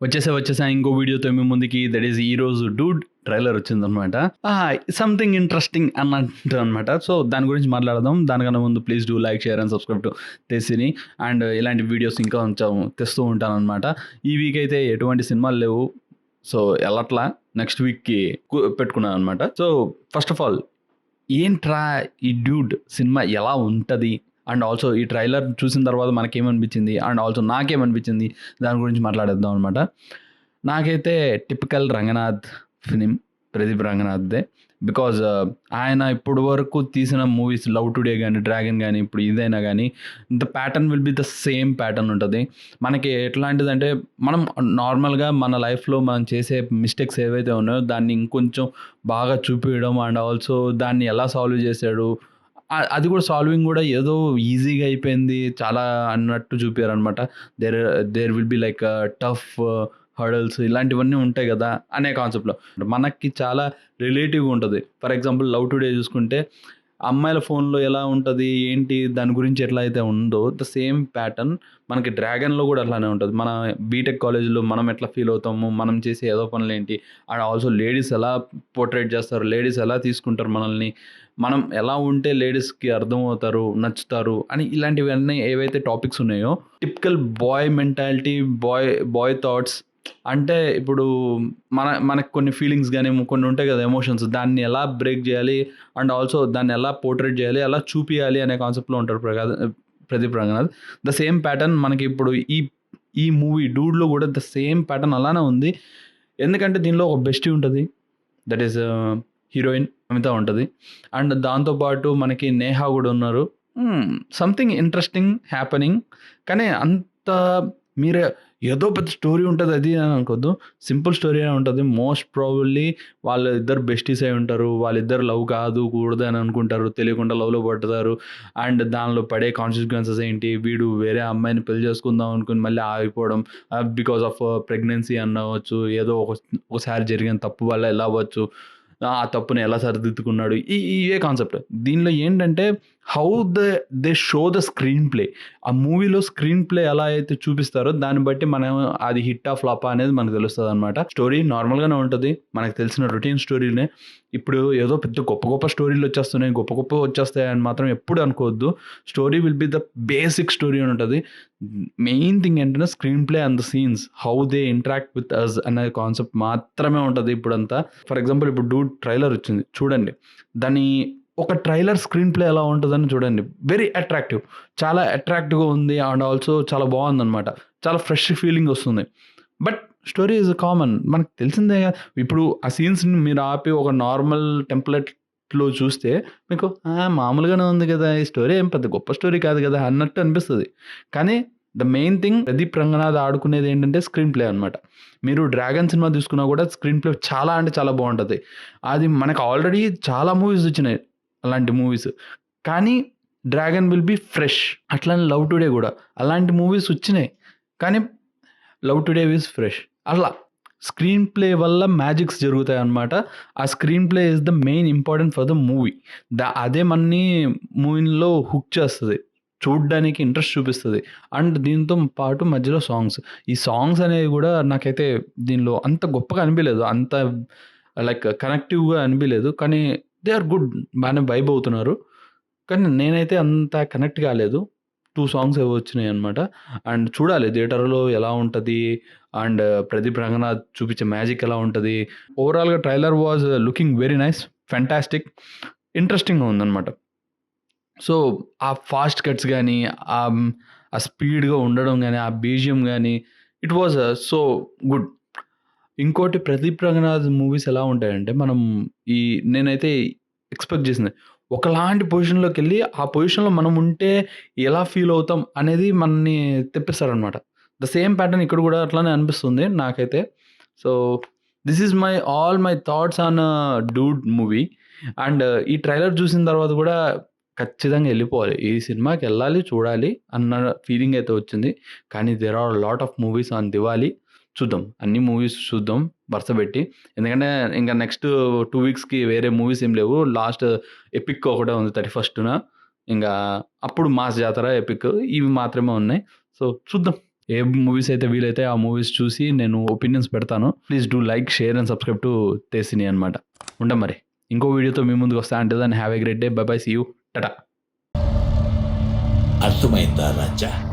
వచ్చేసా ఇంకో వీడియోతో మీ ముందుకి. దట్ ఈస్ ఈరోజు డూడ్ ట్రైలర్ వచ్చిందనమాట. సంథింగ్ ఇంట్రెస్టింగ్ అన్నట్టు అనమాట. సో దాని గురించి మాట్లాడదాం. దానికన్నా ముందు please do like, share and subscribe to తెసిని. అండ్ ఇలాంటి వీడియోస్ ఇంకా కొంచెం తెస్తూ ఉంటానన్నమాట. ఈ వీక్ అయితే ఎటువంటి సినిమాలు లేవు. సో ఎల్లట్లా నెక్స్ట్ వీక్కి పెట్టుకున్నాను అనమాట. సో ఫస్ట్ ఆఫ్ ఆల్ ఏంట్రా ఈ డ్యూడ్ సినిమా ఎలా ఉంటుంది, అండ్ ఆల్సో ఈ ట్రైలర్ చూసిన తర్వాత మనకేమనిపించింది, అండ్ ఆల్సో నాకేమనిపించింది, దాని గురించి మాట్లాడేద్దాం అనమాట. నాకైతే టిపికల్ రంగనాథ్ ఫిలిం, ప్రదీప్ రంగనాథ్దే. బికాజ్ ఆయన ఇప్పుడు వరకు తీసిన మూవీస్ లవ్ టుడే కానీ, డ్రాగన్ కానీ, ఇప్పుడు ఇదైనా కానీ the pattern will be the same pattern ఉంటుంది. మనకి ఎట్లాంటిదంటే మనం నార్మల్గా మన లైఫ్లో మనం చేసే మిస్టేక్స్ ఏవైతే ఉన్నాయో దాన్ని ఇంకొంచెం బాగా చూపించడం, అండ్ ఆల్సో దాన్ని ఎలా సాల్వ్ చేశాడు, అది కూడా సాల్వింగ్ కూడా ఏదో ఈజీగా అయిపోయింది చాలా అన్నట్టు చూపారనమాట. There there will be like tough hurdles ఇలాంటివన్నీ ఉంటాయి కదా అనే కాన్సెప్ట్లో మనకి చాలా రిలేటివ్గా ఉంటుంది. ఫర్ ఎగ్జాంపుల్ లవ్ టుడే చూసుకుంటే అమ్మాయిల ఫోన్లో ఎలా ఉంటుంది ఏంటి దాని గురించి ఎట్లా అయితే ఉందో ద సేమ్ ప్యాటర్న్ మనకి డ్రాగన్లో కూడా అట్లానే ఉంటుంది. మన బీటెక్ కాలేజీలో మనం ఎట్లా ఫీల్ అవుతాము, మనం చేసే ఏదో పనులు ఏంటి, అండ్ ఆల్సో లేడీస్ ఎలా పోర్ట్రేట్ చేస్తారు, లేడీస్ ఎలా తీసుకుంటారు మనల్ని, మనం ఎలా ఉంటే లేడీస్కి అర్థమవుతారు, నచ్చుతారు అని ఇలాంటివన్నీ ఏవైతే టాపిక్స్ ఉన్నాయో typical boy mentality, boy thoughts. అంటే ఇప్పుడు మనకు కొన్ని ఫీలింగ్స్ కానీ కొన్ని ఉంటాయి కదా ఎమోషన్స్, దాన్ని ఎలా బ్రేక్ చేయాలి, అండ్ ఆల్సో దాన్ని ఎలా పోర్ట్రేట్ చేయాలి, ఎలా చూపియాలి అనే కాన్సెప్ట్లో ఉంటారు Pradeep Ranganath. The same pattern మనకి ఇప్పుడు ఈ మూవీ డూడ్లో కూడా ద సేమ్ ప్యాటర్న్ అలానే ఉంది. ఎందుకంటే దీనిలో ఒక బెస్టీ ఉంటుంది, దట్ ఈస్ హీరోయిన్ అమిత ఉంటుంది. అండ్ దాంతోపాటు మనకి నేహా కూడా ఉన్నారు. Something interesting happening. కానీ అంత మీరు ఏదో పెద్ద స్టోరీ ఉంటుంది అది అని అనుకోద్దు. సింపుల్ స్టోరీ ఉంటుంది. మోస్ట్ ప్రాబబ్లీ వాళ్ళిద్దరు బెస్టీస్ అయి ఉంటారు. వాళ్ళిద్దరు లవ్ కాదు కూడదు అని అనుకుంటారు, తెలియకుండా లవ్లో పడతారు. అండ్ దానిలో పడే కాన్సిక్వెన్సెస్ ఏంటి, వీడు వేరే అమ్మాయిని పెళ్లి చేసుకుందాం అనుకుని మళ్ళీ ఆగిపోవడం బికాస్ ఆఫ్ ప్రెగ్నెన్సీ అనవచ్చు, ఏదో ఒకసారి జరిగిన తప్పు వల్ల ఎలా అవ్వచ్చు, ఆ తప్పుని ఎలా సరిదిద్దుకున్నాడు, ఇవే కాన్సెప్ట్. దీనిలో ఏంటంటే how they show the screen play. ఆ మూవీలో స్క్రీన్ ప్లే ఎలా అయితే చూపిస్తారో దాన్ని బట్టి మనం అది హిట్టా ఫ్లాపా అనేది మనకు తెలుస్తుంది అనమాట. స్టోరీ నార్మల్గానే ఉంటుంది, మనకు తెలిసిన రొటీన్ స్టోరీనే. ఇప్పుడు ఏదో పెద్ద గొప్ప గొప్ప స్టోరీలు వచ్చేస్తున్నాయి, గొప్ప వచ్చేస్తాయి అని మాత్రం ఎప్పుడు అనుకోవద్దు. Story will be the basic story అని ఉంటుంది. మెయిన్ థింగ్ ఏంటంటే screenplay and the scenes, how they interact with us అనే కాన్సెప్ట్ మాత్రమే ఉంటుంది ఇప్పుడంతా. ఫర్ ఎగ్జాంపుల్ ఇప్పుడు డూడ్ ట్రైలర్ వచ్చింది చూడండి, దాని ఒక ట్రైలర్ స్క్రీన్ ప్లే ఎలా ఉంటుందని చూడండి. వెరీ అట్రాక్టివ్, చాలా అట్రాక్టివ్గా ఉంది. అండ్ ఆల్సో చాలా బాగుందన్నమాట, చాలా ఫ్రెష్ ఫీలింగ్ వస్తుంది. బట్ స్టోరీ ఈజ్ కామన్, మనకు తెలిసిందే. ఇప్పుడు ఆ సీన్స్ని మీరు ఆపి ఒక నార్మల్ టెంప్లెట్లో చూస్తే మీకు మామూలుగానే ఉంది కదా, ఈ స్టోరీ ఏం పెద్ద గొప్ప స్టోరీ కాదు కదా అన్నట్టు అనిపిస్తుంది. కానీ the main thing Pradeep Ranganath ఆడుకునేది ఏంటంటే స్క్రీన్ ప్లే అనమాట. మీరు డ్రాగన్ సినిమా తీసుకున్నా కూడా స్క్రీన్ ప్లే చాలా అంటే చాలా బాగుంటుంది. అది మనకు ఆల్రెడీ చాలా మూవీస్ వచ్చినాయి అలాంటి మూవీస్, కానీ డ్రాగన్ విల్ బి ఫ్రెష్. అట్లానే లవ్ టుడే కూడా అలాంటి మూవీస్ వచ్చినాయి, కానీ లవ్ టుడే ఈజ్ ఫ్రెష్. అలా స్క్రీన్ ప్లే వల్ల మ్యాజిక్స్ జరుగుతాయి అన్నమాట. ఆ screen play is the main important for the movie. అదే మనని మూవీలో హుక్ చేస్తుంది, చూడ్డానికి ఇంట్రెస్ట్ చూపిస్తుంది. అండ్ దీంతో పాటు మధ్యలో సాంగ్స్, ఈ సాంగ్స్ అనేవి కూడా నాకైతే దీనిలో అంత గొప్పగా అనిపించలేదు, అంత లైక్ కనెక్టివ్గా అనిపించలేదు. కానీ దే ఆర్ గుడ్, బాగానే వైబ్ అవుతున్నారు. కానీ నేనైతే అంత కనెక్ట్ కాలేదు. 2 సాంగ్స్ ఏవో వచ్చినాయి అనమాట. అండ్ చూడాలి థియేటర్‌లో ఎలా ఉంటది, అండ్ ప్రదీప్ రంగనాథ్ చూపించే మ్యాజిక్ ఎలా ఉంటది. ఓవరాల్‌గా trailer was looking very nice, fantastic, ఇంట్రెస్టింగ్‌గా ఉందనమాట. సో, ఆ ఫాస్ట్ కట్స్ గానీ, ఆ స్పీడ్‌గా ఉండడం గానీ, ఆ బీజీఎం గానీ, ఇట్ వాస్ సో గుడ్. ఇంకోటి ప్రదీప్ రంగనాథ్ మూవీస్ ఎలా ఉంటాయంటే, ఈ నేనైతే ఎక్స్‌పెక్ట్ చేసింది, ఒకలాంటి పొజిషన్‌లోకెళ్ళి, ఆ పొజిషన్‌లో మనం ఉంటే ఎలా ఫీల్ అవుతాం అనేది మనల్ని తెప్పిస్తారనమాట. ద సేమ్ ప్యాటర్న్ ఇక్కడ కూడా అట్లానే అనిపిస్తుంది నాకైతే. So, this is all my thoughts on 'Dude' movie. And ఈ ట్రైలర్ చూసిన తర్వాత కూడా ఖచ్చితంగా ఎళ్ళిపోవాలి, ఈ సినిమాకెళ్ళాలి, చూడాలి అన్న ఫీలింగ్ అయితే వచ్చింది. కానీ there are lot of movies on Diwali. చూద్దాం, అన్ని మూవీస్ చూద్దాం వరుసపెట్టి. ఎందుకంటే ఇంకా నెక్స్ట్ 2 వీక్స్‌కి వేరే మూవీస్ ఏం లేవు. లాస్ట్ 'ఎపిక్' ఒకటే ఉంది 31న. ఇంగా అప్పుడు 'మాస్ జాతర', 'ఎపిక్' ఇవి మాత్రమే ఉన్నాయి. సో చూద్దాం ఏ మూవీస్ అయితే వీలైతే ఆ మూవీస్ చూసి నేను ఒపీనియన్స్ పెడతాను. Please do like, share and subscribe to తెసిని అనమాట. మరి ఇంకో వీడియోతో మీ ముందుకు వస్తా. అంటే దాన్ని have a great day. Bye bye, see you, టాటా. అర్థమైందా రాజా?